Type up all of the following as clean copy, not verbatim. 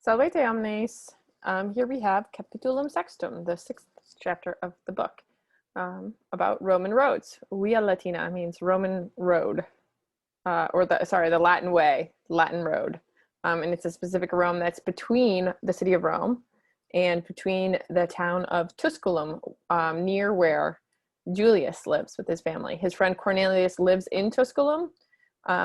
Salvete omnes. Here we have Capitulum Sextum, the sixth chapter of the book, about Roman roads. Via Latina means Roman road, the Latin way, Latin road. And it's a specific Rome that's between the city of Rome and between the town of Tusculum, near where Julius lives with his family. His friend Cornelius lives in Tusculum,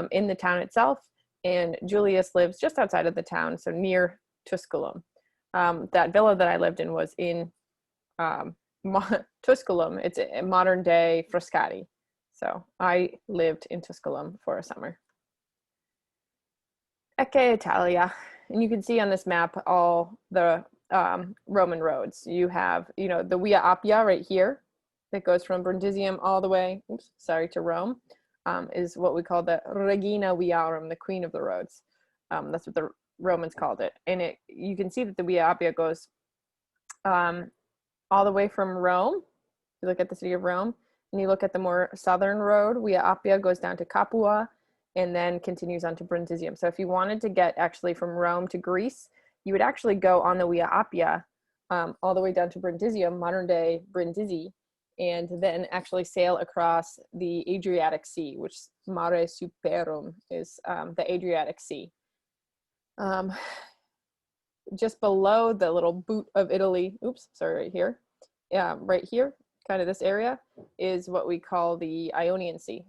in the town itself, and Julius lives just outside of the town, so near Tusculum. That villa that I lived in was in Tusculum. It's a modern day Frascati. So I lived in Tusculum for a summer. Ecce Italia. And you can see on this map all the Roman roads. You have, the Via Appia right here that goes from Brundisium all the way, to Rome, is what we call the Regina Viarum, the queen of the roads. That's what the Romans called it. And you can see that the Via Appia goes all the way from Rome. You look at the city of Rome, and you look at the more southern road, Via Appia goes down to Capua and then continues on to Brundisium. So if you wanted to get actually from Rome to Greece, you would actually go on the Via Appia all the way down to Brundisium, modern day Brindisi, and then actually sail across the Adriatic Sea, which Mare Superum is the Adriatic Sea. Just below the little boot of Italy, right here, right here, kind of this area, is what we call the Ionian Sea.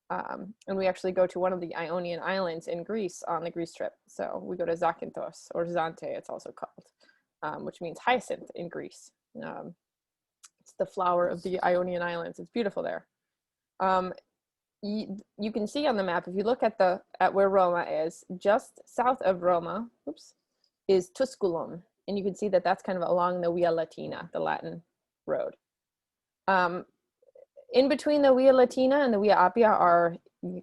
And we actually go to one of the Ionian islands in Greece on the Greece trip. So we go to Zakynthos, or Zante, it's also called, which means hyacinth in Greece. It's the flower of the Ionian Islands. It's beautiful there. You can see on the map, if you look at where Roma is, just south of Roma, is Tusculum. And you can see that that's kind of along the Via Latina, the Latin road. In between the Via Latina and the Via Appia are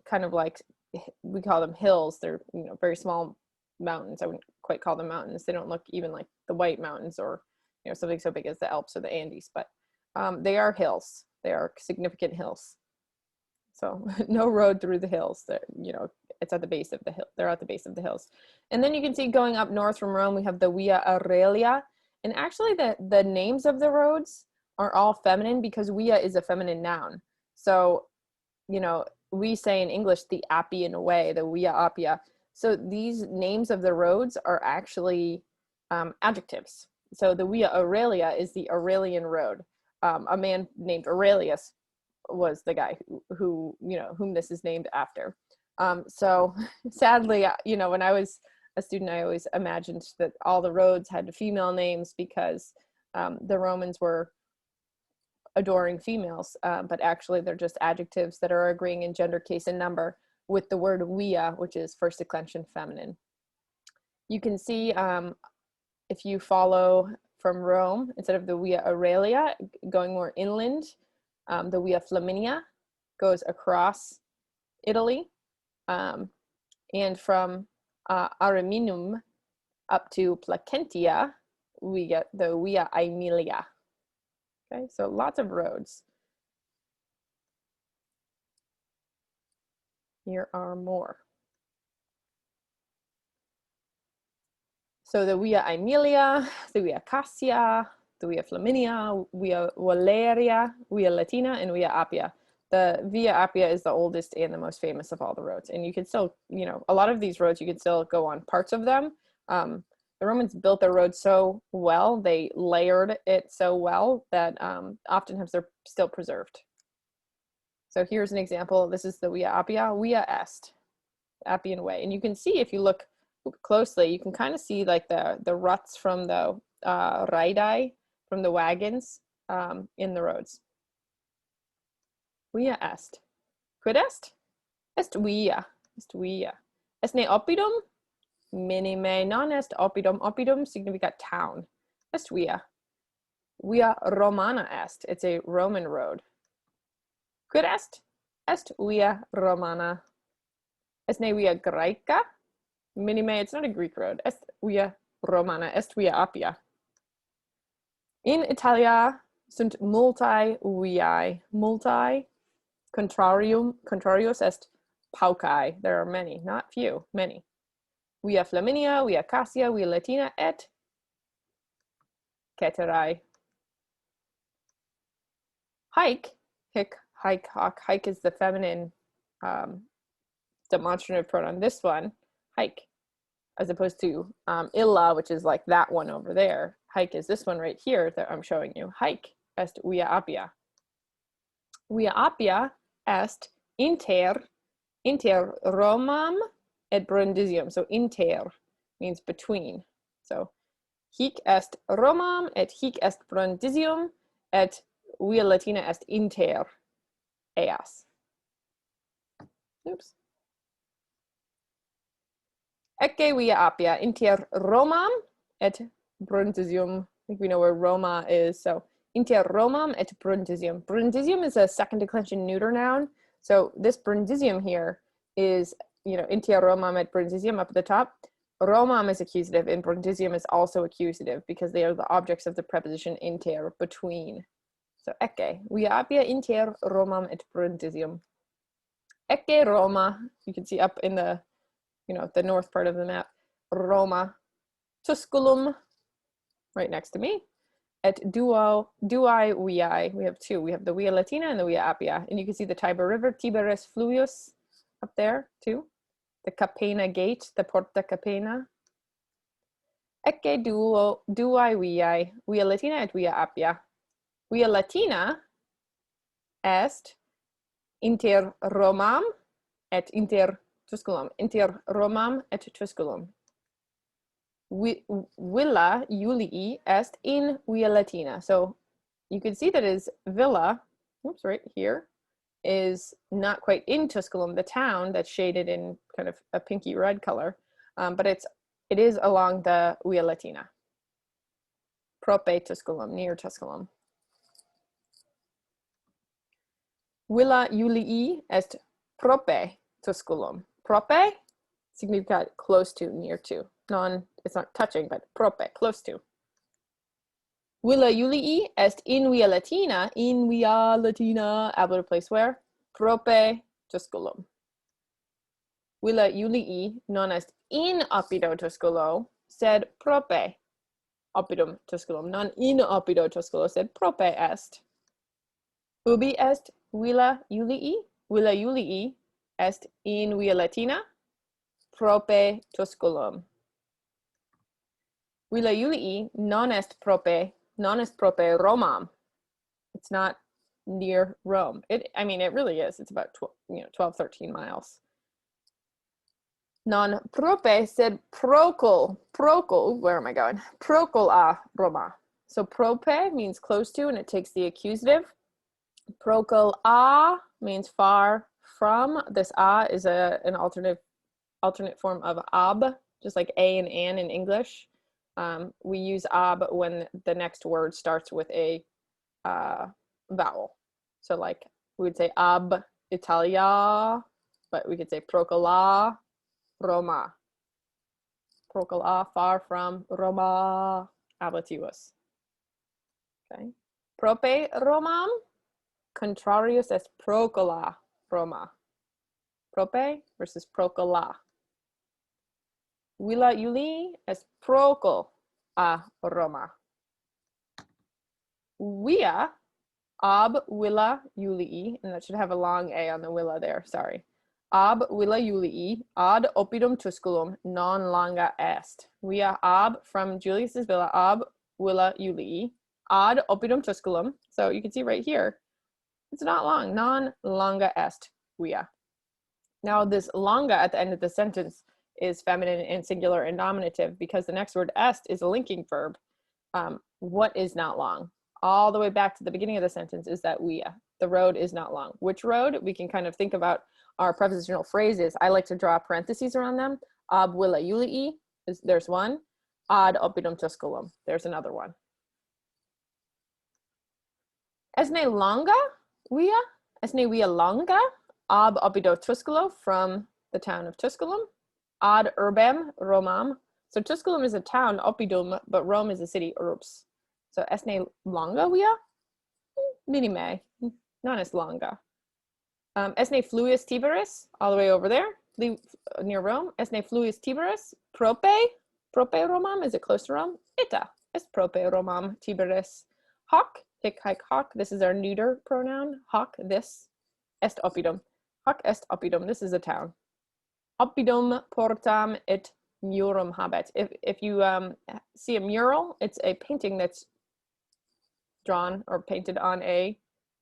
kind of like, we call them hills. They're, very small mountains. I wouldn't quite call them mountains. They don't look even like the White Mountains or, something so big as the Alps or the Andes, but they are hills. They are significant hills. So no road through the hills. It's at the base of the hill. They're at the base of the hills. And then you can see going up north from Rome, we have the Via Aurelia. And actually the names of the roads are all feminine because Via is a feminine noun. So, we say in English the Appian way, the Via Appia. So these names of the roads are actually adjectives. So the Via Aurelia is the Aurelian road. A man named Aurelius was the guy whom this is named after. So sadly, when I was a student, I always imagined that all the roads had female names because the Romans were adoring females, but actually they're just adjectives that are agreeing in gender, case, and number with the word via, which is first declension feminine. You can see if you follow from Rome, instead of the Via Aurelia going more inland, the Via Flaminia goes across Italy, and from Ariminum up to Placentia, we get the Via Aemilia. Okay, so lots of roads. Here are more. So the Via Aemilia, the Via Cassia, the Via Flaminia, Via Valeria, Via Latina, and Via Appia. The Via Appia is the oldest and the most famous of all the roads. And you can still, a lot of these roads, you can still go on parts of them. The Romans built their road so well, they layered it so well that oftentimes they're still preserved. So here's an example. This is the Via Appia, Via Est, Appian Way. And you can see, if you look closely, you can kind of see like the ruts from the raidai, from the wagons in the roads. Via Est. Quid est? Est via. Est via. Est ne oppidum? Minime non est oppidum. Oppidum significa town. Est via. Via Romana est. It's a Roman road. Quid est? Est via Romana. Est ne via Graeca? Minime, it's not a Greek road. Est via Romana. Est via Appia. In Italia sunt multae viae. Multae. Contrarius est paucae. There are many, not few, many. via Flaminia, via Cassia, via Latina, et ceterae. Hike, hic, hike, hoc. Hike is the feminine demonstrative pronoun. This one, hike, as opposed to illa, which is like that one over there. Hike is this one right here that I'm showing you. Hike est via Appia. Via Appia est inter Romam et Brundisium. So inter means between. So hic est Romam et hic est Brundisium et via Latina est inter eas. Oops. Ecce via Appia inter Romam et Brundisium. I think we know where Roma is. So inter Romam et Brundisium. Brundisium is a second declension neuter noun. So this Brundisium here is, inter Romam et Brundisium up at the top. Romam is accusative and Brundisium is also accusative because they are the objects of the preposition inter, between. So ecce via Appia inter Romam et Brundisium. Ecce Roma, you can see up in the, the north part of the map, Roma, Tusculum, right next to me, et duae viae. We have two. We have the Via Latina and the Via Appia. And you can see the Tiber River, Tiberis Fluvius, up there too. The Capena Gate, the Porta Capena. Ecce duae viae, Via Latina et Via Appia. Via Latina est inter Romam et inter Tusculum. Inter Romam et Tusculum. Villa Julii est in Via Latina. So you can see that his villa, oops, right here, is not quite in Tusculum, the town that's shaded in kind of a pinky red color, but it is along the Via Latina. Prope Tusculum, near Tusculum. Villa Julii est prope Tusculum. Prope significa close to, near to. It's not touching, but prope, close to. Villa Julii est in Via Latina, ablative place where? Prope Tusculum. Villa Julii non est in oppido Tusculo, sed prope oppidum Tusculum. Non in oppido Tusculo, sed prope est. Ubi est Villa Julii? Villa Julii est in Via Latina, prope Tusculum. Villa Julii non est prope Romam. It's not near Rome. It really is. It's about 12, 13 miles. Non prope sed procul, where am I going? Procul a Roma. So prope means close to, and it takes the accusative. Procul a means far from. This a is an alternate form of ab, just like a and an in English. We use ab when the next word starts with a vowel. So like we would say ab Italia, but we could say procula Roma. Procula, far from Roma, ablativus. Okay. Prope Romam, contrarius est procula Roma. Prope versus procula. Villa Julii est procul a Roma. Via ab Villa Julii, and that should have a long A on the Villa there, sorry. Ab Villa Julii ad oppidum Tusculum non longa est. Via ab from Julius's villa, ab Villa Julii ad oppidum Tusculum. So you can see right here, it's not long, non longa est via. Now this longa at the end of the sentence is feminine and singular and nominative because the next word est is a linking verb. What is not long? All the way back to the beginning of the sentence is that via. The road is not long. Which road? We can kind of think about our prepositional phrases. I like to draw parentheses around them. Ab Villa Julii, there's one. Ad oppidum Tusculum, there's another one. Esne longa via, esne via longa, ab oppido Tusculo, from the town of Tusculum. Ad urbem Romam. So Tusculum is a town, oppidum, but Rome is a city, urbs. So esne longa via, minime, non est longa. Esne fluvius Tiberis, all the way over there. near Rome. Esne fluis Tiberis, prope Romam, is it close to Rome? Ita est prope Romam Tiberis. Hoc, hic haec hoc, this is our neuter pronoun. Hoc, this, est oppidum. Hoc est oppidum, this is a town. Oppidum portam et murum habet. If you see a mural, it's a painting that's drawn or painted on a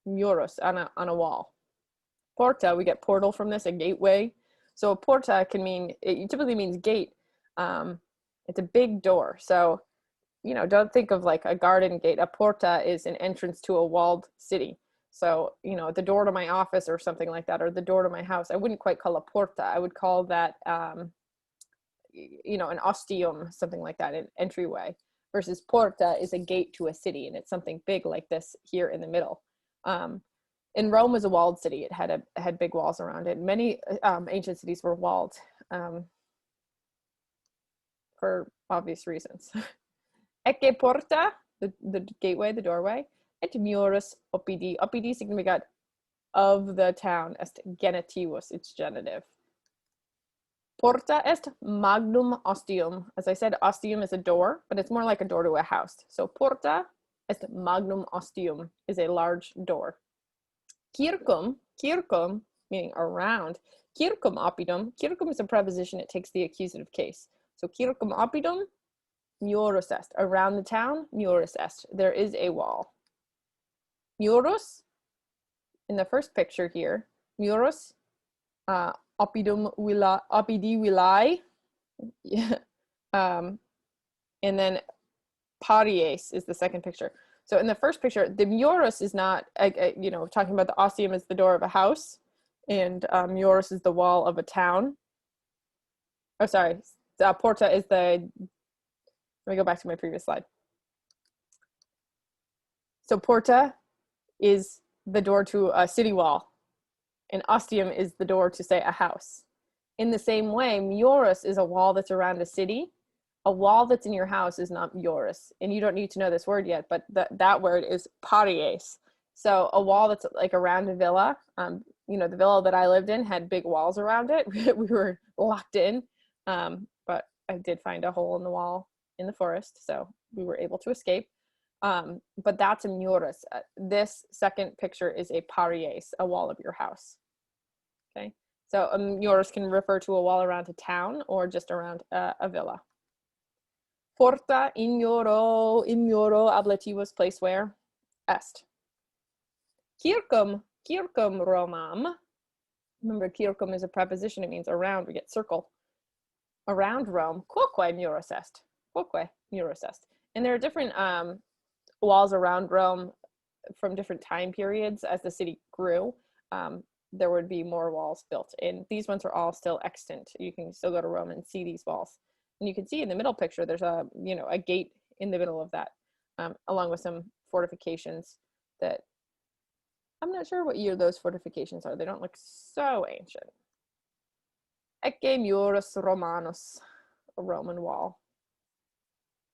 murus, on a wall. Porta, we get portal from this, a gateway. So a porta can mean, it typically means gate. It's a big door. So, you know, don't think of like a garden gate. A porta is an entrance to a walled city. So, you know, the door to my office or something like that, or the door to my house, I wouldn't quite call a porta. I would call that, you know, an ostium, something like that, an entryway. Versus porta is a gate to a city, and it's something big like this here in the middle. And Rome was a walled city. It had big walls around it. Many ancient cities were walled for obvious reasons. Ecce porta, the gateway, the doorway. Et murus oppidi. Oppidi significat of the town. Est genitivus, it's genitive. Porta est magnum ostium. As I said, ostium is a door, but it's more like a door to a house. So porta est magnum ostium is a large door. Circum, meaning around. Circum oppidum. Circum is a preposition. It takes the accusative case. So circum oppidum, murus est. Around the town, murus est. There is a wall. Murus, in the first picture here, murus, oppidi villae, and then paries is the second picture. So in the first picture, the murus is not, you know, talking about the ostium is the door of a house, and murus is the wall of a town. Oh, sorry, porta is the, let me go back to my previous slide. So porta is the door to a city wall, and ostium is the door to, say, a house. In the same way, murus is a wall that's around a city. A wall that's in your house is not murus, and you don't need to know this word yet, but that word is paries. So a wall that's like around a villa, you know, the villa that I lived in had big walls around it. We were locked in, but I did find a hole in the wall in the forest, so we were able to escape. But that's a murus. This second picture is a paries, a wall of your house. Okay, so a murus can refer to a wall around a town or just around a villa. Porta ignoro ablativus, place where, est. Circum Romam. Remember, circum is a preposition. It means around. We get circle. Around Rome, quoque murus est. Quoque murus est. And there are different walls around Rome from different time periods. As the city grew, there would be more walls built, and these ones are all still extant. You can still go to Rome and see these walls. And you can see in the middle picture, there's a gate in the middle of that, along with some fortifications that I'm not sure what year those fortifications are. They don't look so ancient. Ecce murus Romanus, a Roman wall.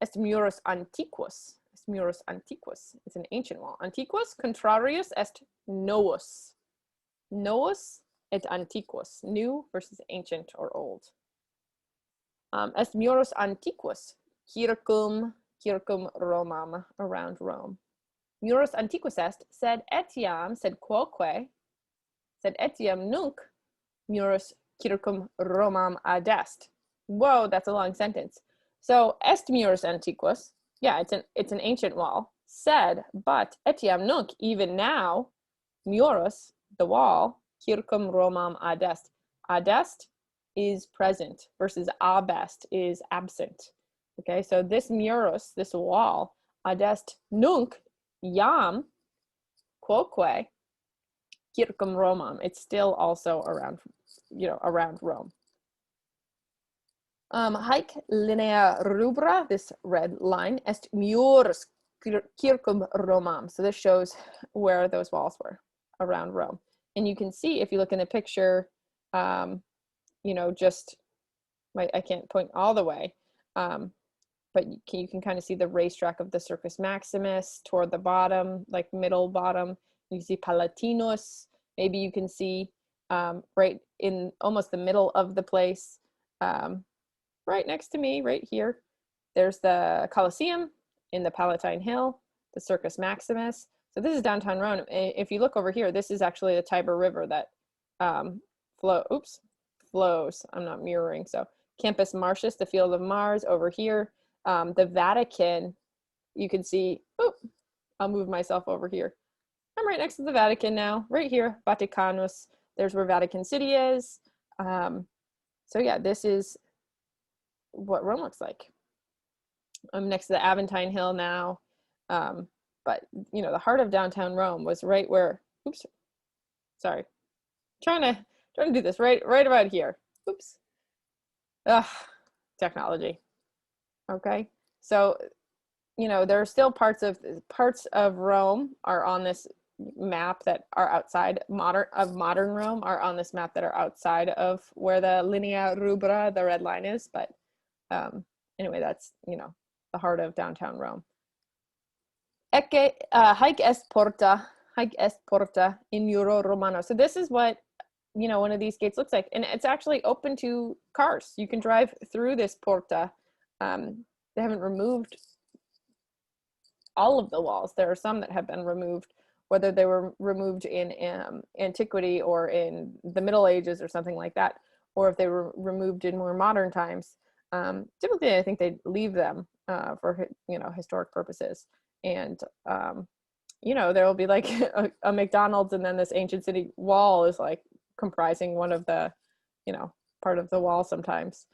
Est murus antiquus. Est murus antiquus. It's an ancient wall. Antiquus contrarius est novus. Novus et antiquus. New versus ancient or old. Est murus antiquus, circum Romam, around Rome. Murus antiquus est, sed etiam, sed quoque, sed etiam nunc murus circum Romam adest. Whoa, that's a long sentence. So est murus antiquus, yeah, it's an ancient wall. Said, but etiam nunc, even now, murus, the wall, circum Romam adest. Adest is present versus abest is absent. Okay, so this murus, this wall, adest nunc iam quoque circum Romam. It's still also around, around Rome. Haec linea rubra, this red line, est murus circum Romam. So this shows where those walls were around Rome. And you can see, if you look in the picture, just I can't point all the way, but you can kind of see the racetrack of the Circus Maximus toward the bottom, like middle bottom. You can see Palatinus. Maybe you can see right in almost the middle of the place, right next to me, right here. There's the Colosseum in the Palatine Hill, the Circus Maximus. So this is downtown Rome. If you look over here, this is actually the Tiber River that flows. I'm not mirroring. So Campus Martius, the Field of Mars over here. The Vatican, you can see, I'll move myself over here. I'm right next to the Vatican now, right here, Vaticanus. There's where Vatican City is. So yeah, this is what Rome looks like. I'm next to the Aventine Hill now. But you know, the heart of downtown Rome was right where, sorry, trying to do this right about here. Technology. Okay, so you know, there are still parts of Rome are on this map that are outside modern Rome are on this map that are outside of where the linea rubra, the red line, is. But anyway, that's, you know, the heart of downtown Rome. Haec est porta in Euro Romano. So this is what, you know, one of these gates looks like, and it's actually open to cars. You can drive through this porta. They haven't removed all of the walls. There are some that have been removed, whether they were removed in antiquity or in the Middle Ages or something like that, or if they were removed in more modern times. Typically, I think they leave them for, you know, historic purposes. And you know, there will be like a McDonald's, and then this ancient city wall is like comprising one of the, you know, part of the wall sometimes,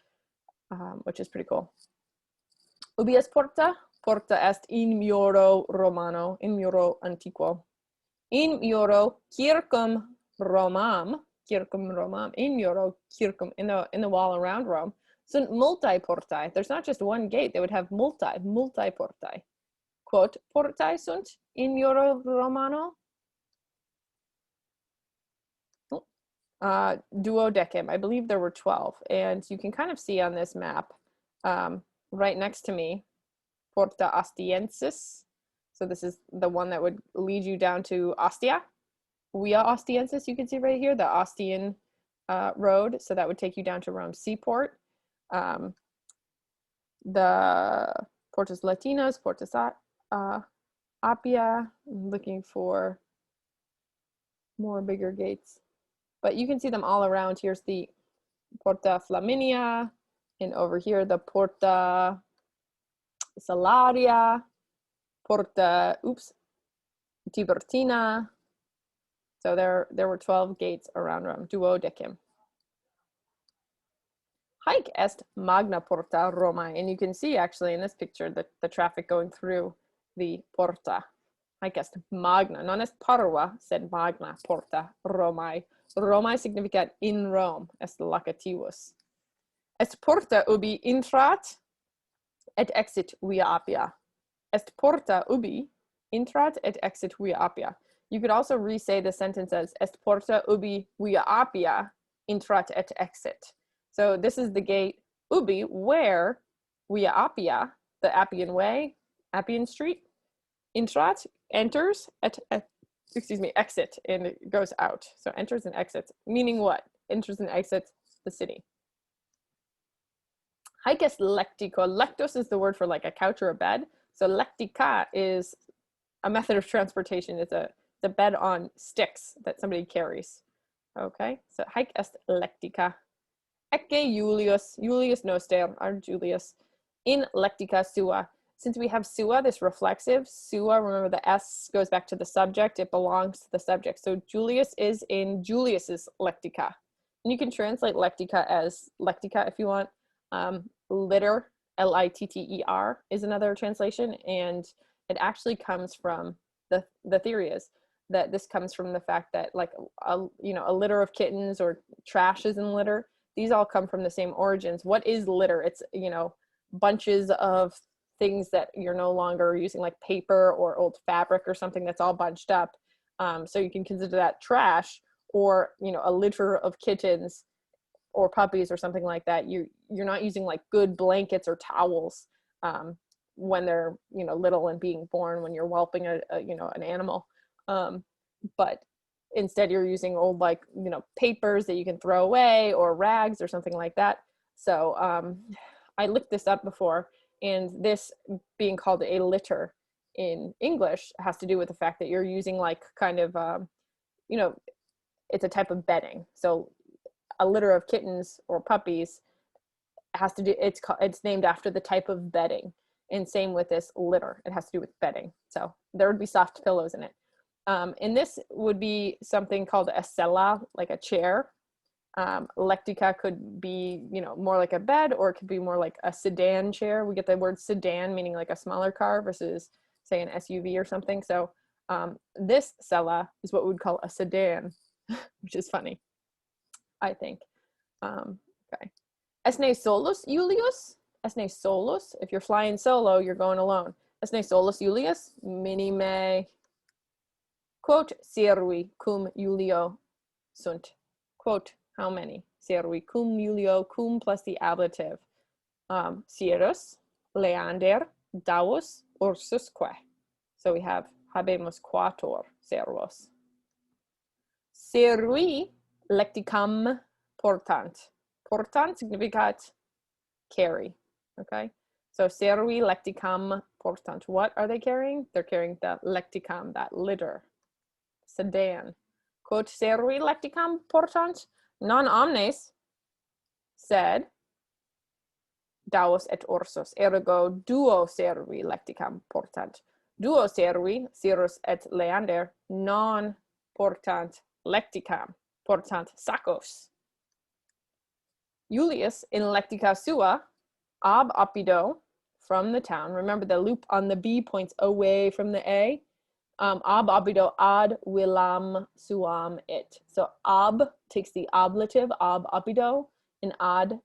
which is pretty cool. Ubi est porta? Porta est in Mioro Romano, in Mioro Antiquo. In Mioro Circum Romam, in Mioro Circum, in the wall around Rome. Sunt multae portae. There's not just one gate, they would have multae portae. Quote, portae sunt in Mioro Romano? Duodecim. I believe there were 12. And you can kind of see on this map, right next to me, Porta Ostiensis. So this is the one that would lead you down to Ostia. Via Ostiensis, you can see right here, the Ostian road. So that would take you down to Rome's seaport. The Portus Latinas, Portus Appia. I'm looking for more bigger gates, but you can see them all around. Here's the Porta Flaminia, and over here the Porta Salaria, Porta Tiburtina. So there were 12 gates around Rome. Duodecim. Haec est magna porta Romae, and you can see actually in this picture the traffic going through the porta. Haec est magna, non est parva, sed magna porta Romae. Romae significat in Rome, est locativus. Est porta ubi intrat et exit via Appia. Est porta ubi intrat et exit via Appia. You could also re-say the sentence as est porta ubi via Appia intrat et exit. So this is the gate ubi, where via Appia, the Appian Way, Appian Street, intrat, enters, exit, and it goes out. So enters and exits, meaning what? Enters and exits the city. Haec est lectico. Lectos is the word for like a couch or a bed. So lectica is a method of transportation. It's a bed on sticks that somebody carries. Okay, so haec est lectica. Ecce Julius noster, our Julius, in lectica sua. Since we have sua, this reflexive, sua, remember the S goes back to the subject, it belongs to the subject. So Julius is in Julius's lectica. And you can translate lectica as lectica if you want. Litter, L-I-T-T-E-R, is another translation, and it actually comes from the theory is that this comes from the fact that like a litter of kittens or trash is in litter. These all come from the same origins. What is litter? It's, you know, bunches of things that you're no longer using, like paper or old fabric or something that's all bunched up. So you can consider that trash, or, you know, a litter of kittens or puppies or something like that. You're not using like good blankets or towels when they're, you know, little and being born, when you're whelping an animal. But instead you're using old, like, you know, papers that you can throw away, or rags or something like that. So I looked this up before, and this being called a litter in English has to do with the fact that you're using, like, kind of, you know, it's a type of bedding. So a litter of kittens or puppies has to do, it's named after the type of bedding. And same with this litter, it has to do with bedding. So there would be soft pillows in it. And this would be something called a sella, like a chair. Lectica could be, you know, more like a bed, or it could be more like a sedan chair. We get the word sedan meaning like a smaller car versus, say, an SUV or something. So this sella is what we would call a sedan, which is funny, I think. Okay. Esne solus, Julius? Esne solus? If you're flying solo, you're going alone. Esne solus, Julius? Minime. Quote, servi cum Julio sunt. Quote, how many? Servi cum Julio, cum plus the ablative. Sierus, Leander, Davus, Ursusque. So we have habemus quator servos. Servi lecticam portant. Portant significat carry, okay? So servi lecticam portant. What are they carrying? They're carrying the lecticam, that litter, sedan. Quote, servi lecticam portant, non omnes, sed Davus et Ursus, ergo duo servi lecticam portant. Duo servi, Cyrus et Leander, non portant lecticam, portant sacos. Julius in lectica sua, ab opido, from the town. Remember the loop on the B points away from the A. Ab opido ad villam suam it. So ab takes the ablative, ab opido, and ad,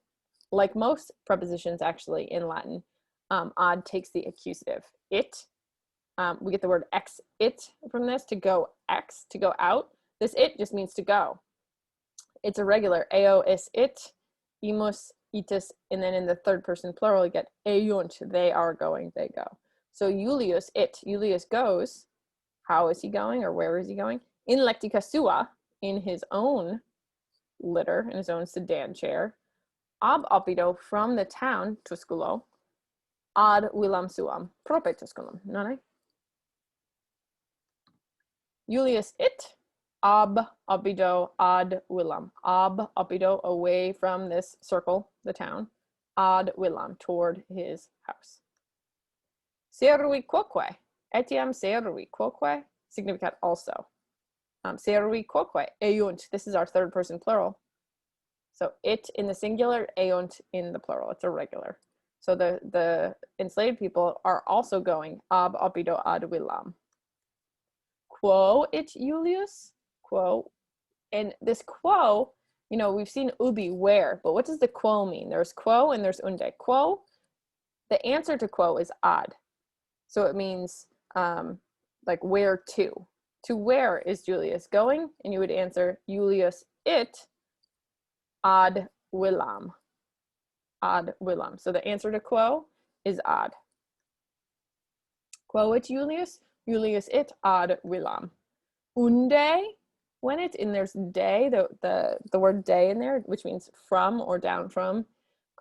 like most prepositions actually in Latin, ad takes the accusative, it. We get the word ex it from this, to go ex, to go out. This it just means to go. It's irregular, eo is it, imus, itis, and then in the third person plural you get eunt, they are going, they go. So Julius it, Julius goes. How is he going, or where is he going? In lectica sua, in his own litter, in his own sedan chair. Ab opido, from the town, Tusculo, ad villam suam, prope Tusculum, nonne? Julius it, ab opido ad villam. Ab opido, away from this circle, the town, ad villam, toward his house. Servi quoque, etiam servi quoque, significat also. Servi quoque, eunt, this is our third person plural. So it in the singular, eunt in the plural, it's irregular. So the enslaved people are also going ab opido ad villam. Quo it Julius? Quo. And this quo, you know, we've seen ubi, where, but what does the quo mean? There's quo and there's unde. Quo, the answer to quo is ad. So it means like where to. To where is Julius going? And you would answer Julius it ad villam. Ad villam. So the answer to quo is ad. Quo it Julius? Julius it ad villam. Unde, when it's in, there's day, the word day in there, which means from or down from.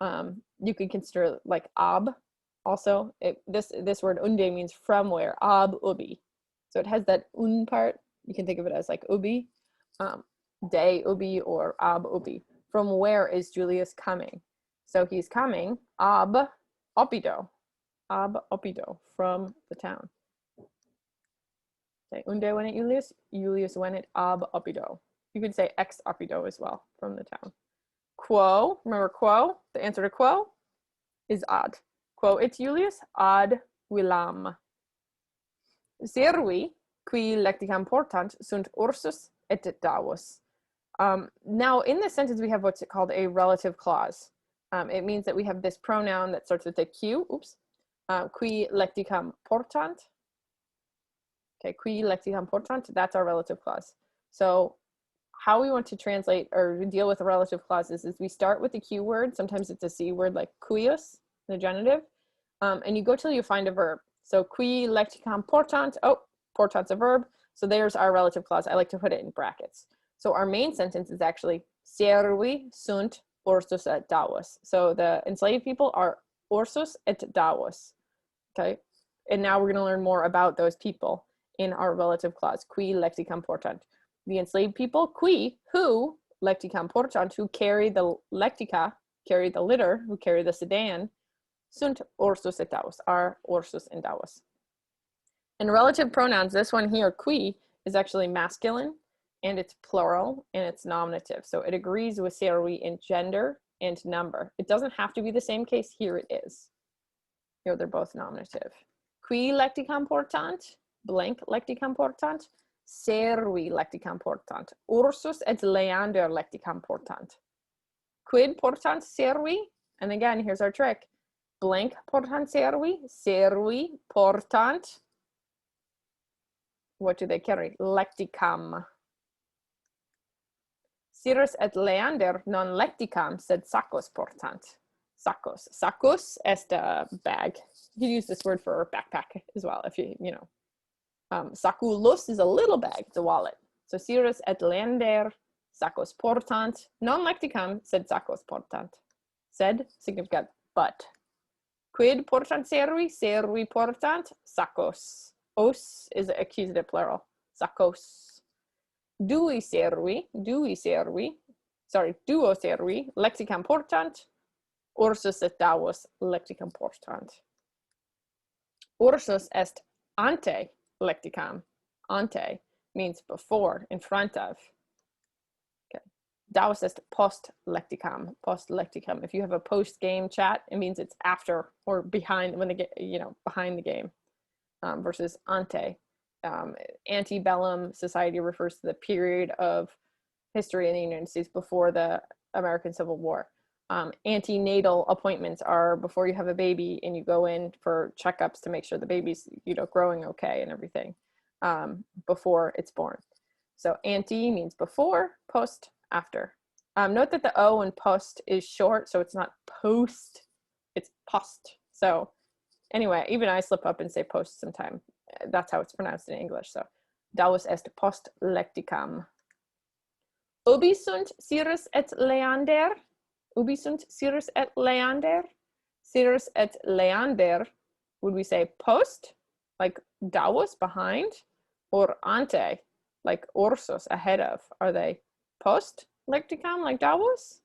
You could consider like ab. Also, this word unde means from where, ab ubi. So it has that un part. You can think of it as like ubi, de ubi or ab ubi. From where is Julius coming? So he's coming ab opido, from the town. Say unde venet Julius, Julius venet ab opido. You could say ex opido as well, from the town. Quo, remember quo? The answer to quo is ad. Quo it Julius ad villam. Servi, qui lecticam portant, sunt Ursus et Davus. Now, in this sentence, we have what's called a relative clause. It means that we have this pronoun that starts with a Q, qui lecticam portant. Okay, qui lecticam portant, that's our relative clause. So how we want to translate or deal with the relative clauses is we start with the Q word. Sometimes it's a C word like cuius, the genitive, and you go till you find a verb. So qui lecticam portant, oh, portant's a verb. So there's our relative clause. I like to put it in brackets. So our main sentence is actually servi sunt orsus et davos. So the enslaved people are orsus et davos. Okay. And now we're going to learn more about those people in our relative clause. Qui lecticam portant. The enslaved people, qui, who, lecticam portant, who carry the lectica, carry the litter, who carry the sedan, sunt orsus et davos, are orsus and davos. And relative pronouns, this one here, qui, is actually masculine, and it's plural, and it's nominative. So it agrees with servi in gender and number. It doesn't have to be the same case. Here it is. Here they're both nominative. Qui lecticam portant, blank lecticam portant, servi lecticam portant, ursus et leander lecticam portant. Quid portant servi? And again, here's our trick. Blank portant servi, servi portant. What do they carry? Lecticam. Cyrus et leander non lecticam sed saccos portant. Saccos. Saccos est a bag. You use this word for backpack as well, if you know. Saculus is a little bag, it's a wallet. So Cyrus et leander saccos portant, non lecticam sed saccos portant. Sed, significant, but. Quid portant servi? Servi portant saccos. Os is accusative plural. Saccos. Duo servi, lecticam portant, ursus et davos lecticam portant. Ursus est ante lecticam. Ante means before, in front of. Okay. Davos est post lecticam. Post lecticam. If you have a post game chat, it means it's after or behind when they get, behind the game. Versus ante. Antebellum society refers to the period of history in the United States before the American Civil War. Antenatal appointments are before you have a baby and you go in for checkups to make sure the baby's growing okay and everything before it's born. So ante means before, post, after. Note that the O in post is short, so it's not post, it's post. So anyway, even I slip up and say post sometime. That's how it's pronounced in English. So davos est post lecticam. Ubi sunt Cyrus et leander? Ubi sunt Cyrus et leander? Cyrus et leander, would we say post, like davos, behind, or ante, like ursus, ahead of? Are they post lecticam, like davos?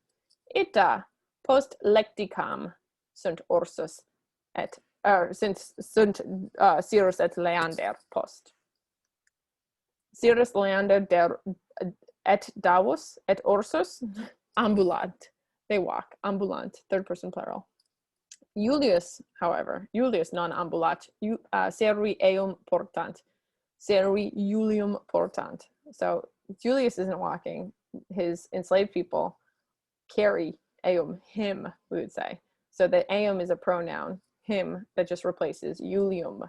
Ita, post lecticam sunt ursus et, sunt Cyrus et leander post. Cyrus leander der et davos et ursus ambulant. They walk, ambulant, third person plural. Julius, however, Julius non ambulat, servi eum portant, servi Julium portant. So Julius isn't walking, his enslaved people carry eum, him, we would say. So the eum is a pronoun, him, that just replaces Julium.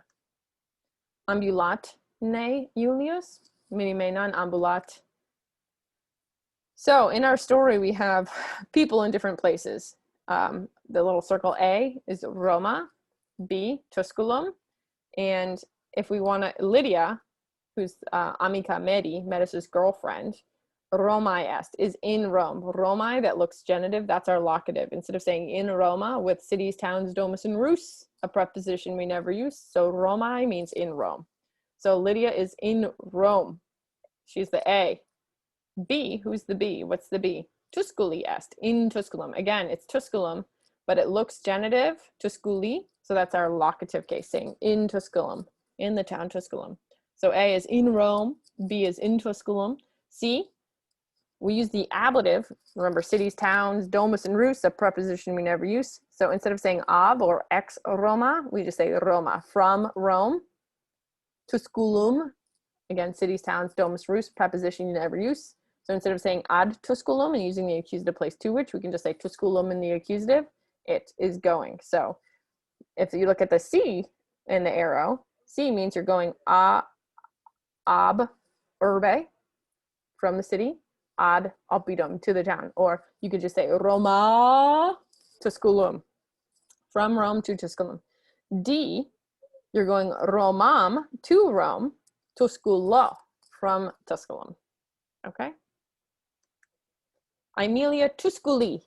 Ambulat ne Julius, minime non ambulat. So in our story, we have people in different places. The little circle A is Roma, B, Tusculum. And if we want to, Lydia, who's amica Medi, Medus's girlfriend, Romae est, is in Rome. Romae, that looks genitive, that's our locative. Instead of saying in Roma with cities, towns, domus, and rus, a preposition we never use. So Romae means in Rome. So Lydia is in Rome. She's the A. B, who's the B? What's the B? Tusculi est, in Tusculum. Again, it's Tusculum, but it looks genitive, Tusculi. So that's our locative case, saying in Tusculum, in the town Tusculum. So A is in Rome, B is in Tusculum. C, we use the ablative. Remember, cities, towns, domus, and rus, a preposition we never use. So instead of saying ab or ex Roma, we just say Roma, from Rome. Tusculum, again, cities, towns, domus, rus, preposition you never use. So instead of saying ad Tusculum and using the accusative place to which, we can just say Tusculum in the accusative. It is going. So if you look at the C in the arrow, C means you're going ab urbe, from the city, ad oppidum, to the town. Or you could just say Roma Tusculum, from Rome to Tusculum. D, you're going Romam, to Rome, Tusculo, from Tusculum. Okay. Aemilia Tusculi,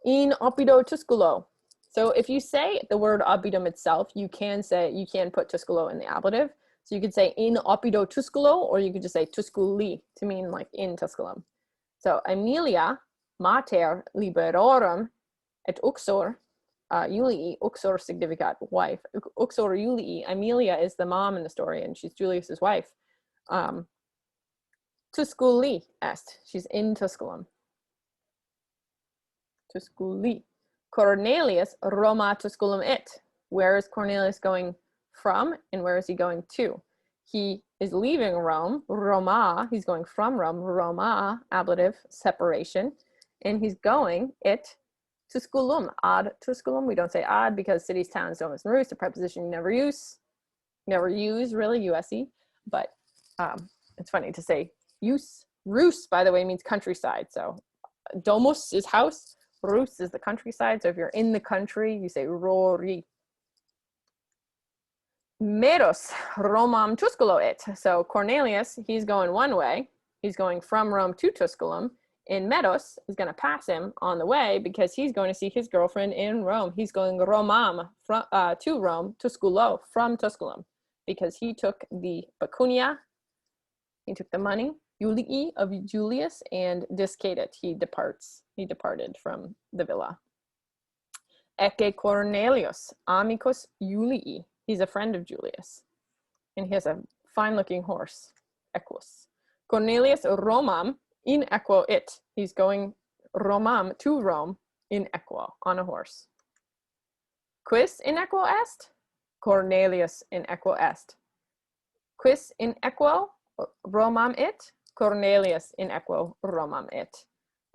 in oppido Tusculo. So if you say the word oppidum itself, you can put Tusculo in the ablative. So you could say in oppido Tusculo, or you could just say Tusculi to mean like in Tusculum. So Aemilia mater liberorum et uxor Julii, uxor significat wife. Uxor Julii, Aemilia is the mom in the story, and she's Julius's wife. Tusculi est, she's in Tusculum. Tusculi. Cornelius Roma Tusculum it. Where is Cornelius going from, and where is he going to? He is leaving Rome, Roma, he's going from Rome, Roma, ablative, separation, and he's going Tusculum, ad Tusculum. We don't say ad because cities, towns, domus, and rus, a preposition you never use really, USE, but it's funny to say use. Rus, by the way, means countryside. So domus is house, rus is the countryside. So if you're in the country, you say rori. Meros Romam Tusculo it. So Cornelius, he's going one way. He's going from Rome to Tusculum. And Meros is going to pass him on the way because he's going to see his girlfriend in Rome. He's going Romam from, to Rome, Tusculo, from Tusculum, because he took the pecunia, he took the money, Julii of Julius, and discadet. He departed from the villa. Ecce Cornelius, amicus Julii. He's a friend of Julius, and he has a fine-looking horse, Equus. Cornelius Romam in equo it. He's going Romam to Rome in equo, on a horse. Quis in equo est? Cornelius in equo est. Quis in equo Romam it? Cornelius in equo Romam it.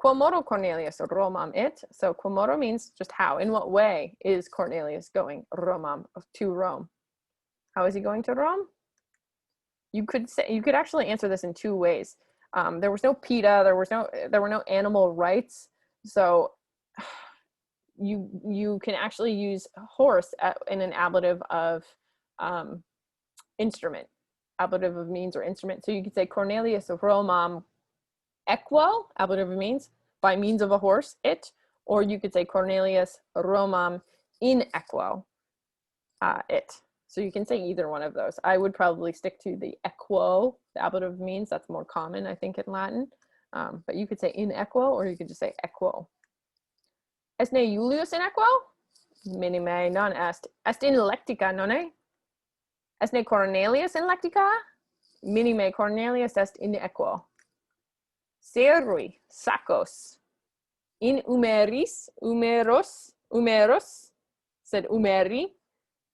Quomodo Cornelius Romam it. So quomodo means just how, in what way is Cornelius going Romam to Rome? How is he going to Rome? You could actually answer this in two ways. There was no PETA, there were no animal rights, so you can actually use horse in an ablative of instrument, ablative of means or instrument. So you could say Cornelius Romam equo, ablative of means, by means of a horse, it, or you could say Cornelius Romam in equo, it. So you can say either one of those. I would probably stick to the equo, the ablative of means. That's more common, I think, in Latin. But you could say in equo, or you could just say equo. Est ne Julius in equo? Minime non est. Est in lectica, nonne? Est ne Cornelius in lectica? Minime Cornelius est in equo. Serui, sacos, in umeris, umeros, sed umeri,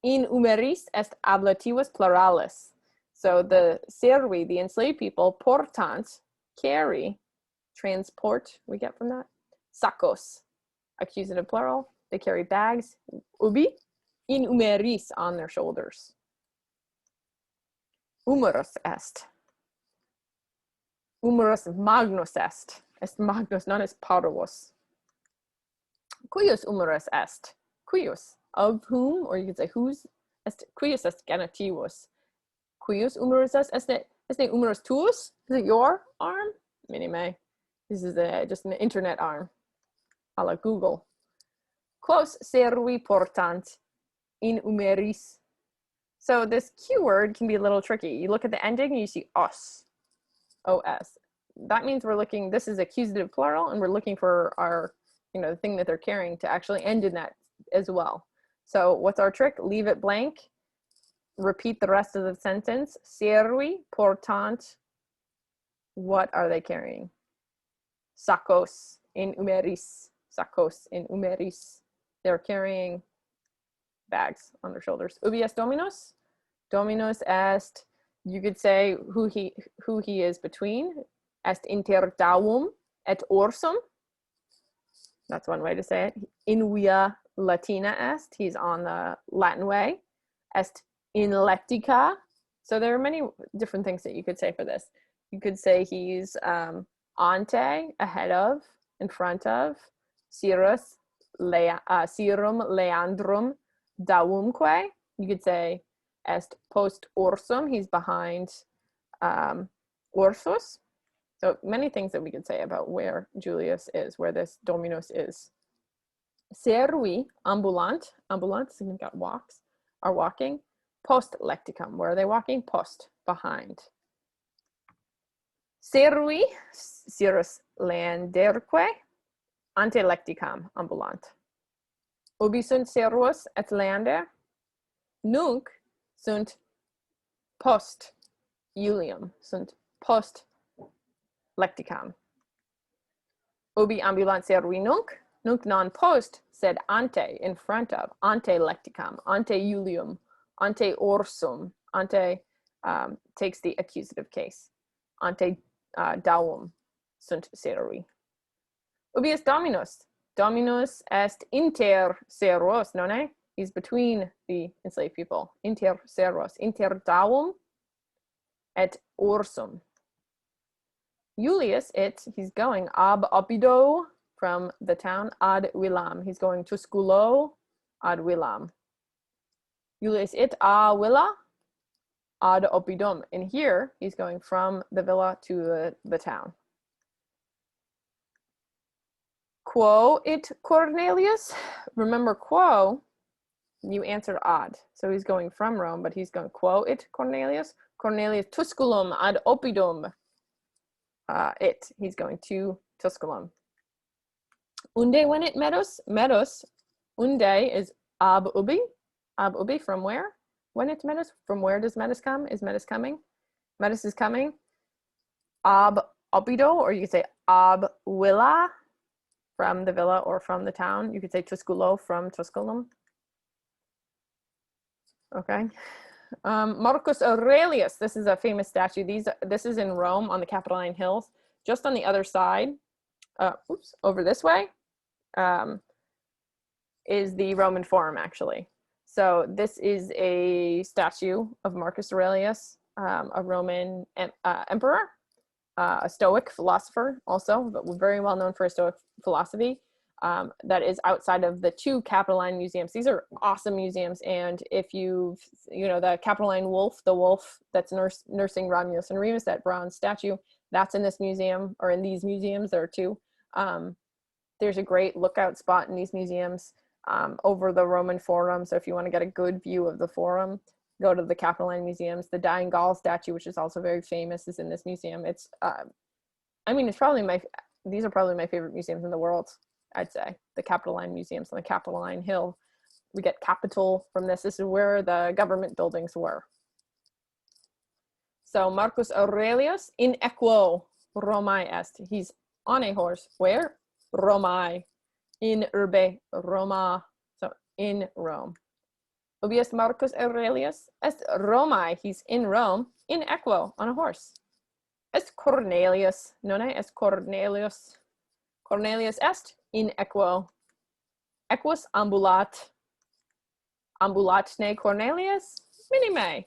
in umeris est ablativus pluralis. So the servi, the enslaved people, portant, carry, transport, we get from that, sacos, accusative plural, they carry bags, ubi, in umeris, on their shoulders. Humerus est. Humerus magnus est magnus, non est parvus. Cuius humerus est? Cuius, of whom, or you could say whose, cuius est genitivus. Cuius humerus est? Est ne humerus tuus? Is it your arm? Minime. This is just an internet arm, a la Google. Quos servi portant in humeris. So this Q word can be a little tricky. You look at the ending and you see os. OS. That means we're looking, this is accusative plural, and we're looking for our, the thing that they're carrying to actually end in that as well. So what's our trick? Leave it blank. Repeat the rest of the sentence. Servi portant. What are they carrying? Sacos in umeris. Sacos in umeris. They're carrying bags on their shoulders. Ubi est dominus? Dominus est, you could say who he is between. Est inter davum et ursum. That's one way to say it. In via Latina est, he's on the Latin way. Est in lectica. So there are many different things that you could say for this. You could say he's ante, ahead of, in front of, cirrus, cirrum leandrum davumque. You could say est post ursum, he's behind Ursus. So many things that we could say about where Julius is, where this Dominus is. Servi, ambulant, ambulant signifies walks, are walking. Post lecticum, where are they walking? Post, behind. Servi, cirrus landerque, ante lecticam, ambulant. Ubi sunt servus et lander? Nunc sunt post Iulium, sunt post lecticam. Ubi ambulant servi nunc? Nunc non post, sed ante, in front of, ante lecticam, ante Iulium, ante orsum, ante takes the accusative case, ante davum sunt servi. Ubi est Dominus? Dominus est inter servos, nonne? He's between the enslaved people, inter servos, inter davum et ursum. Julius, he's going ab opido, from the town, ad villam. He's going to Tusculo, ad villam. Julius a villa, ad oppidum. And here, he's going from the villa to the town. Quo it Cornelius? Remember, quo, you answered ad. So he's going from Rome, but he's going quo it Cornelius? Cornelius Tusculum ad oppidum. He's going to Tusculum. Unde venit medus? Medus, unde is ab ubi. Ab ubi, from where? Venit medus, from where does medus come? Is medus coming? Medus is coming. Ab opido, or you could say ab villa, from the villa or from the town. You could say Tusculo, from Tusculum. Okay. Marcus Aurelius, this is a famous statue. This is in Rome on the Capitoline Hills. Just on the other side, over this way, is the Roman Forum, actually. So this is a statue of Marcus Aurelius, a Roman emperor, a Stoic philosopher also, but very well known for his Stoic philosophy. That is outside of the two Capitoline museums. These are awesome museums, and if the Capitoline wolf, the wolf that's nursing Romulus and Remus, that bronze statue, that's in this museum, or in these museums. There are two. There's a great lookout spot in these museums over the Roman Forum. So if you want to get a good view of the Forum, go to the Capitoline museums. The Dying Gaul statue, which is also very famous, is in this museum. It's, it's probably these are probably my favorite museums in the world, I'd say. The Capitoline museums on the Capitoline Hill. We get capital from this. This is where the government buildings were. So Marcus Aurelius in equo Romae est. He's on a horse. Where? Romae. In urbe Roma. So in Rome. Ubi est Marcus Aurelius? Est Romae. He's in Rome. In equo, on a horse. Est Cornelius. Nonne est Cornelius. Cornelius est in equo. Equus ambulat. Ambulatne Cornelius? Minime.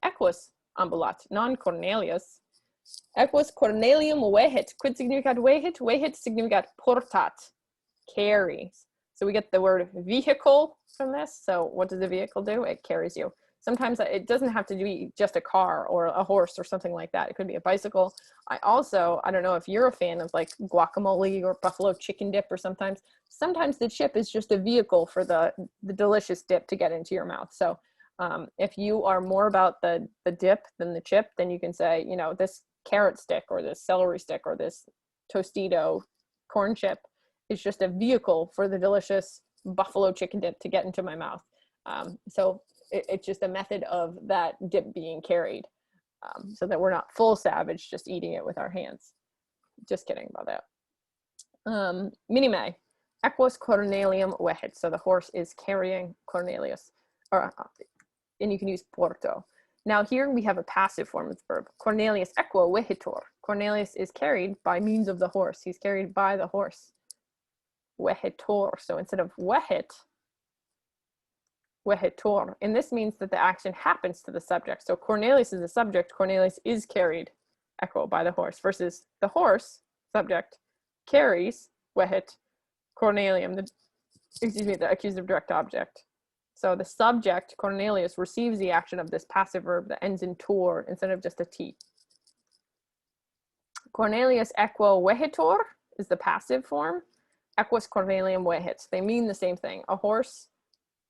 Equus ambulat, non Cornelius. Equus Cornelium vehit. Quid significat vehit? Vehit significat portat, carries. So we get the word vehicle from this. So what does a vehicle do? It carries you. Sometimes it doesn't have to be just a car or a horse or something like that. It could be a bicycle. I don't know if you're a fan of like guacamole or buffalo chicken dip, or sometimes the chip is just a vehicle for the delicious dip to get into your mouth. So if you are more about the dip than the chip, then you can say, this carrot stick or this celery stick or this Tostito corn chip is just a vehicle for the delicious buffalo chicken dip to get into my mouth. So it's just a method of that dip being carried, so that we're not full savage just eating it with our hands. Just kidding about that. Minime, equus Cornelium vehit. So the horse is carrying Cornelius, and you can use porto. Now here we have a passive form of the verb. Cornelius equo vehitor. Cornelius is carried by means of the horse. He's carried by the horse. Vehitor. So instead of vehit, vehitor. And this means that the action happens to the subject. So Cornelius is the subject. Cornelius is carried equo by the horse, versus the horse, subject, carries vehit Cornelium, the accusative direct object. So the subject, Cornelius, receives the action of this passive verb that ends in tor instead of just a T. Cornelius equo vehitor is the passive form. Equus Cornelium vehit. They mean the same thing. A horse,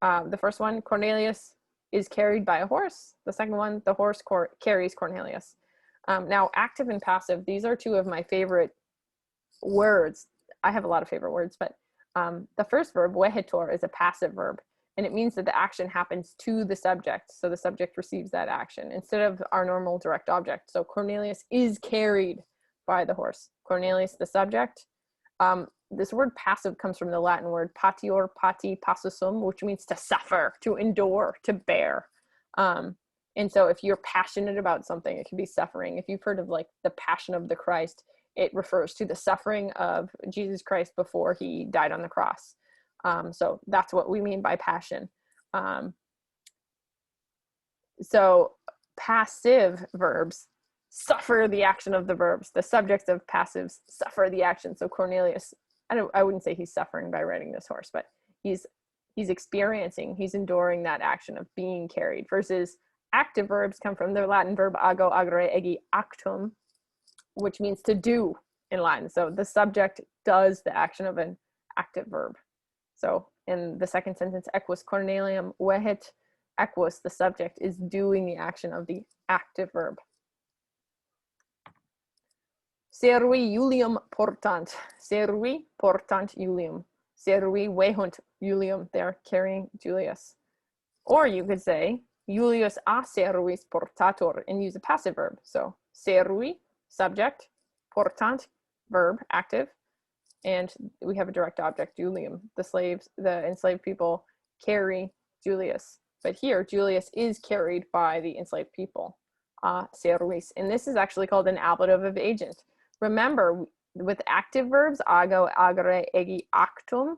the first one, Cornelius is carried by a horse. The second one, the horse carries Cornelius. Now, active and passive, these are two of my favorite words. I have a lot of favorite words, but the first verb, vehitor, is a passive verb, and it means that the action happens to the subject. So the subject receives that action instead of our normal direct object. So Cornelius is carried by the horse. Cornelius, the subject. This word passive comes from the Latin word patior, pati, passusum, which means to suffer, to endure, to bear. And so if you're passionate about something, it can be suffering. If you've heard of like the Passion of the Christ, it refers to the suffering of Jesus Christ before he died on the cross. So that's what we mean by passion. So passive verbs suffer the action of the verbs. The subjects of passives suffer the action. So Cornelius, I wouldn't say he's suffering by riding this horse, but he's experiencing, he's enduring that action of being carried. Versus active verbs come from the Latin verb ago, agere, egi, actum, which means to do in Latin. So the subject does the action of an active verb. So in the second sentence, equus Cornelium vehit, equus, the subject, is doing the action of the active verb. Servi Julium portant. Servi portant Julium. Servi vehunt Julium. They're carrying Julius. Or you could say Julius a servis portator and use a passive verb. So servi, subject, portant, verb, active, and we have a direct object, Julium. The enslaved people carry Julius. But here, Julius is carried by the enslaved people. Servis. And this is actually called an ablative of agent. Remember, with active verbs, ago, agere, egi, actum,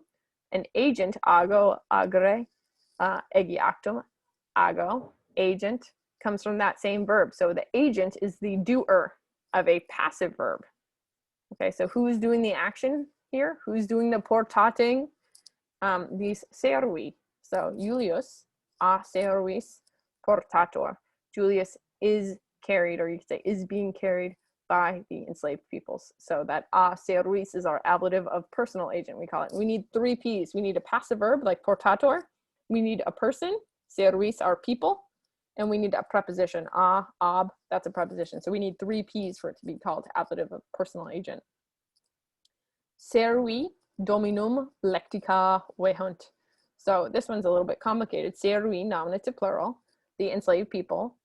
an agent, ago, agere, egi, actum, ago, agent, comes from that same verb. So the agent is the doer of a passive verb. Okay, so who's doing the action here? Who's doing the portating? These servi. So Julius a servis portator. Julius is carried, or you could say is being carried by the enslaved peoples. So that a servis is our ablative of personal agent, we call it. We need 3 P's. We need a passive verb like portator. We need a person, servis, our people. And we need a preposition, a, ab, that's a preposition. So we need 3 P's for it to be called ablative of personal agent. Servi dominum lectica vehunt. So this one's a little bit complicated. Servi, nominative plural, the enslaved people.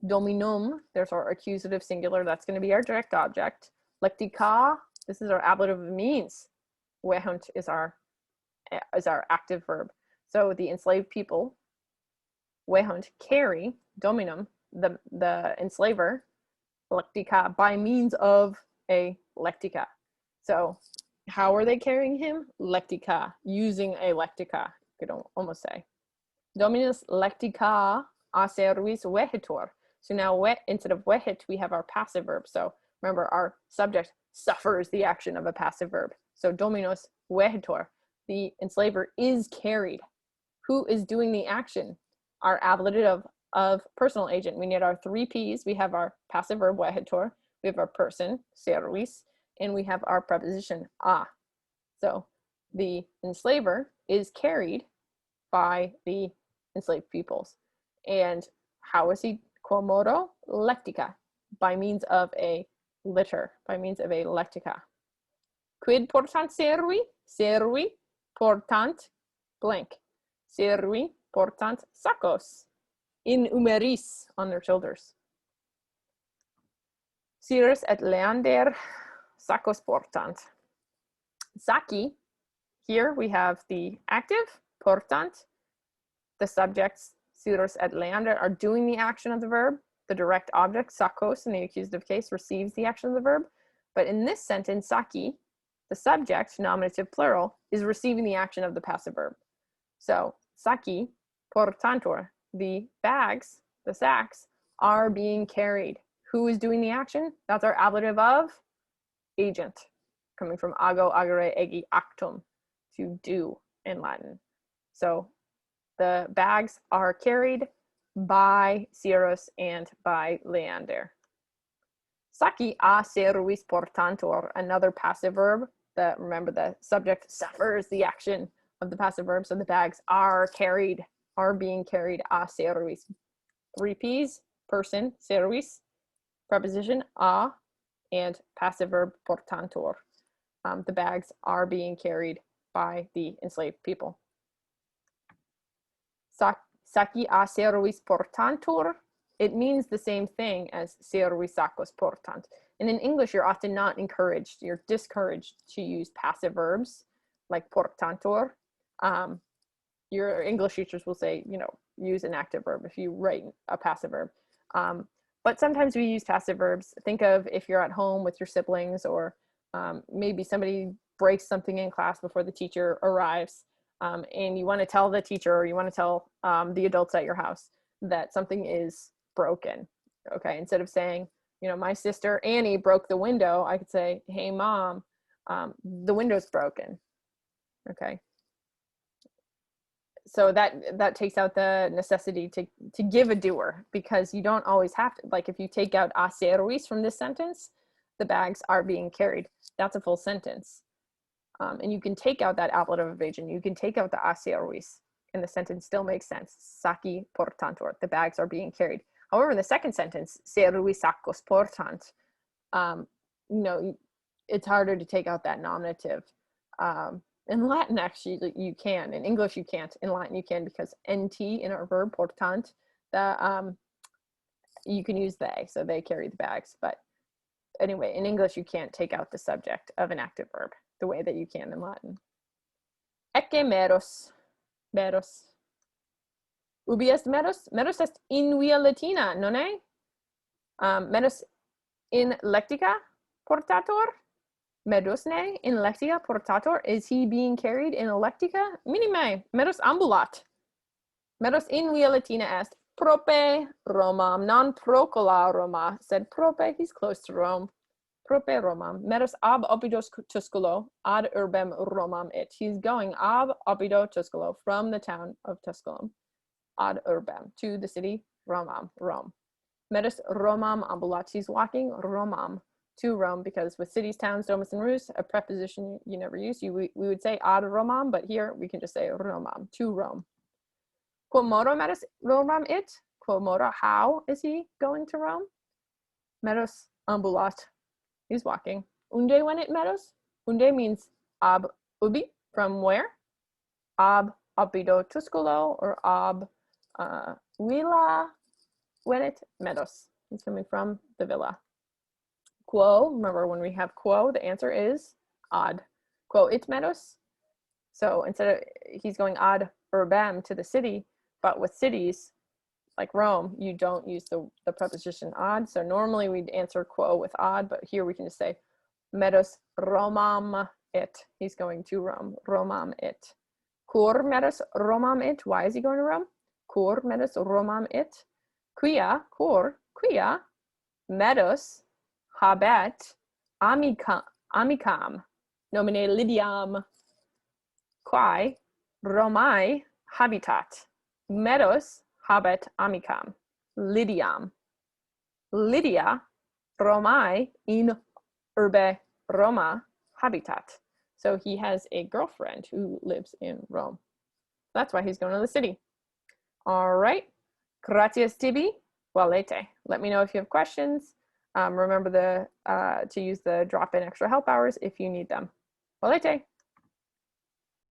Dominum, there's our accusative singular, that's going to be our direct object. Lectica, this is our ablative of means. Vehunt is our active verb. So the enslaved people, vehunt, carry, dominum, the enslaver, lectica, by means of a lectica. So how are they carrying him? Lectica, using a lectica, you could almost say. Dominus lectica a servis vehitor. So now instead of vehit, we have our passive verb. So remember, our subject suffers the action of a passive verb. So dominus vehitor, the enslaver is carried. Who is doing the action? Our ablative of personal agent. We need our 3 P's. We have our passive verb vehitor. We have our person, servis, and we have our preposition a. So the enslaver is carried by the enslaved peoples. And how is he? Quo modo? Lectica, by means of a litter, by means of a lectica. Quid portant servi? Servi portant blank. Servi portant saccos in umeris, on their shoulders. Cyrus et Leander saccos portant. Sacci, here we have the active, portant. The subjects, Cyrus et Leander, are doing the action of the verb. The direct object, saccos, in the accusative case, receives the action of the verb. But in this sentence, sacci, the subject, nominative plural, is receiving the action of the passive verb. So sacci portantur, the bags, the sacks, are being carried. Who is doing the action? That's our ablative of agent, coming from ago, agere, egi, actum, to do in Latin. So the bags are carried by Cyrus and by Leander. Saki a seruis portantur, another passive verb. Remember the subject suffers the action of the passive verb. So the bags are being carried a seruis. 3 P's, person, seruis, preposition a, and passive verb portantur. The bags are being carried by the enslaved people. Saki a seruis portantur, it means the same thing as seruis sacos portant. And in English, you're often not encouraged, you're discouraged to use passive verbs like portantur. Your English teachers will say, use an active verb if you write a passive verb. But sometimes we use passive verbs. Think of if you're at home with your siblings, or maybe somebody breaks something in class before the teacher arrives, and you want to tell the teacher, or you want to tell the adults at your house that something is broken. Okay, instead of saying, my sister Annie broke the window, I could say, hey mom, the window's broken. Okay. So that takes out the necessity to give a doer, because you don't always have to. Like if you take out a seruis from this sentence, the bags are being carried. That's a full sentence. And you can take out that ablative evasion. You can take out the a seruis, and the sentence still makes sense. Saki portantur, the bags are being carried. However, in the second sentence, seruis sacos portant, it's harder to take out that nominative. In Latin, actually, you can. In English, you can't. In Latin, you can, because nt in our verb portant, you can use they, so they carry the bags. But anyway, in English, you can't take out the subject of an active verb the way that you can in Latin. Ecce meros. Meros. Ubi est meros? Meros est in via Latina, non è? Meros in lectica portator? Medosne in lectica portator, is he being carried in a lectica? Minime, medos ambulat. Medos in via Latina est prope Romam, non procola Roma, said prope, he's close to Rome. Prope Romam, medos ab opidos Tusculo, ad urbem Romam it. He's going ab opido Tusculo, from the town of Tusculum, ad urbem, to the city Romam, Rome. Medos Romam ambulat, he's walking Romam, to Rome, because with cities, towns, domus, and rus, a preposition you never use. We would say ad Romam, but here we can just say Romam, to Rome. Quo modo medos Romam it? Quo modo, how is he going to Rome? Medos ambulat, he's walking. Unde venit medos? Unde means ab ubi, from where? Ab opido Tusculo, or ab villa venit medos. He's coming from the villa. Quo, remember when we have quo, the answer is ad. Quo it medos. So instead of, he's going ad urbem, to the city, but with cities like Rome, you don't use the preposition ad. So normally we'd answer quo with ad, but here we can just say medos Romam it. He's going to Rome. Romam it. Cur medos Romam it. Why is he going to Rome? Cur medos Romam it. Quia, cur, quia, medos habet amicam nomine Lydiam, quae Romae habitat. Medos habet amicam Lydiam. Lydia Romae in urbe Roma habitat. So he has a girlfriend who lives in Rome. That's why he's going to the city. All right. Gratias tibi. Valete. Let me know if you have questions. Remember to use the drop-in extra help hours if you need them. Valete.